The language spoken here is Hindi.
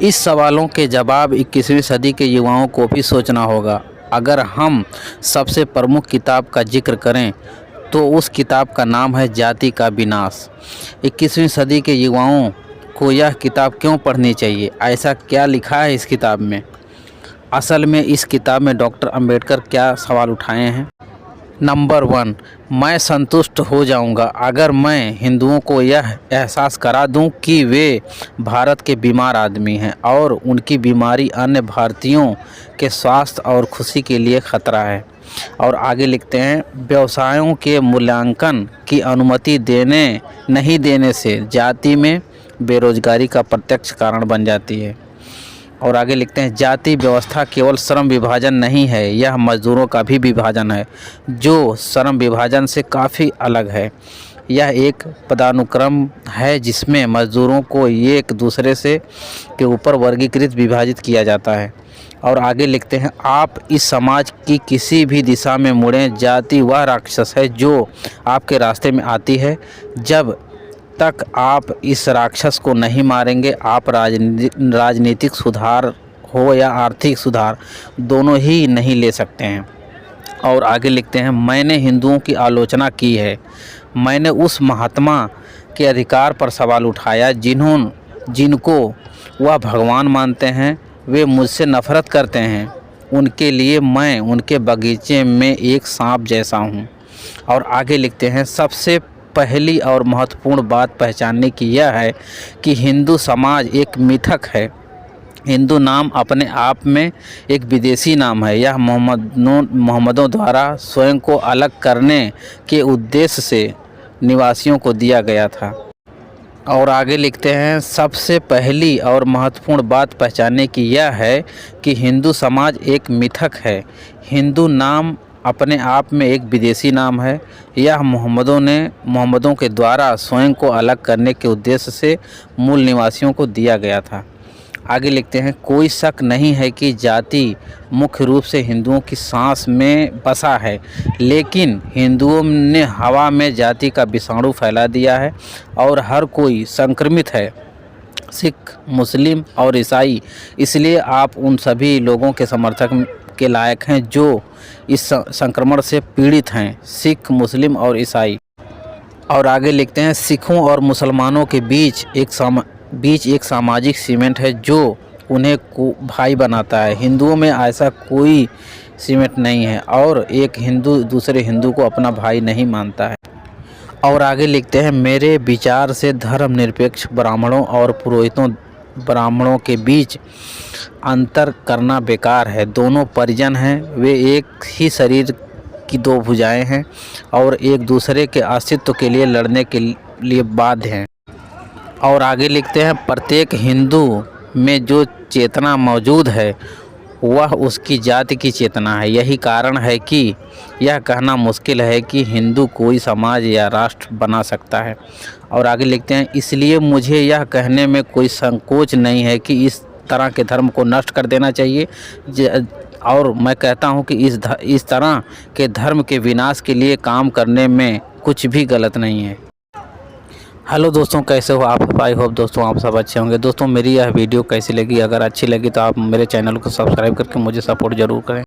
इस सवालों के जवाब 21वीं सदी के युवाओं को भी सोचना होगा। अगर हम सबसे प्रमुख किताब का जिक्र करें तो उस किताब का नाम है जाति का विनाश। 21वीं सदी के युवाओं को यह किताब क्यों पढ़नी चाहिए? ऐसा क्या लिखा है इस किताब में? असल में इस किताब में डॉक्टर अंबेडकर क्या सवाल उठाए हैं? नंबर 1, मैं संतुष्ट हो जाऊंगा अगर मैं हिंदुओं को यह एहसास करा दूं कि वे भारत के बीमार आदमी हैं और उनकी बीमारी अन्य भारतीयों के स्वास्थ्य और खुशी के लिए खतरा है। और आगे लिखते हैं, व्यवसायों के मूल्यांकन की अनुमति नहीं देने से जाति में बेरोजगारी का प्रत्यक्ष कारण बन जाती है। और आगे लिखते हैं, जाति व्यवस्था केवल श्रम विभाजन नहीं है, यह मजदूरों का भी विभाजन है, जो श्रम विभाजन से काफ़ी अलग है। यह एक पदानुक्रम है जिसमें मजदूरों को एक दूसरे से के ऊपर वर्गीकृत विभाजित किया जाता है। और आगे लिखते हैं, आप इस समाज की किसी भी दिशा में मुड़ें, जाति वह राक्षस है जो आपके रास्ते में आती है। जब तक आप इस राक्षस को नहीं मारेंगे, आप राजनीतिक सुधार हो या आर्थिक सुधार दोनों ही नहीं ले सकते हैं। और आगे लिखते हैं, मैंने हिंदुओं की आलोचना की है। मैंने उस महात्मा के अधिकार पर सवाल उठाया जिनको वह भगवान मानते हैं। वे मुझसे नफरत करते हैं। उनके लिए मैं उनके बगीचे में एक सांप जैसा हूँ। और आगे लिखते हैं, सबसे पहली और महत्वपूर्ण बात पहचानने की यह है कि हिंदू समाज एक मिथक है। हिंदू नाम अपने आप में एक विदेशी नाम है। यह मोहम्मदों द्वारा स्वयं को अलग करने के उद्देश्य से निवासियों को दिया गया था। और आगे लिखते हैं, सबसे पहली और महत्वपूर्ण बात पहचानने की यह है कि हिंदू समाज एक मिथक है। हिंदू नाम अपने आप में एक विदेशी नाम है। यह मोहम्मदों के द्वारा स्वयं को अलग करने के उद्देश्य से मूल निवासियों को दिया गया था। आगे लिखते हैं, कोई शक नहीं है कि जाति मुख्य रूप से हिंदुओं की सांस में बसा है, लेकिन हिंदुओं ने हवा में जाति का विषाणु फैला दिया है और हर कोई संक्रमित है, सिख, मुस्लिम और ईसाई। इसलिए आप उन सभी लोगों के समर्थक के लायक हैं जो इस संक्रमण से पीड़ित हैं, सिख, मुस्लिम और ईसाई। और आगे लिखते हैं, सिखों और मुसलमानों के बीच एक सामाजिक सीमेंट है जो उन्हें भाई बनाता है। हिंदुओं में ऐसा कोई सीमेंट नहीं है और एक हिंदू दूसरे हिंदू को अपना भाई नहीं मानता है। और आगे लिखते हैं, मेरे विचार से धर्मनिरपेक्ष ब्राह्मणों और पुरोहितों ब्राह्मणों के बीच अंतर करना बेकार है। दोनों परिजन हैं, वे एक ही शरीर की दो भुजाएं हैं और एक दूसरे के अस्तित्व के लिए लड़ने के लिए बाध्य हैं। और आगे लिखते हैं, प्रत्येक हिंदू में जो चेतना मौजूद है वह उसकी जाति की चेतना है। यही कारण है कि यह कहना मुश्किल है कि हिंदू कोई समाज या राष्ट्र बना सकता है। और आगे लिखते हैं, इसलिए मुझे यह कहने में कोई संकोच नहीं है कि इस तरह के धर्म को नष्ट कर देना चाहिए। और मैं कहता हूं कि इस तरह के धर्म के विनाश के लिए काम करने में कुछ भी गलत नहीं है। हेलो दोस्तों, कैसे हो आप? आई होप दोस्तों आप सब अच्छे होंगे। दोस्तों मेरी यह वीडियो कैसी लगी? अगर अच्छी लगी तो आप मेरे चैनल को सब्सक्राइब करके मुझे सपोर्ट ज़रूर करें।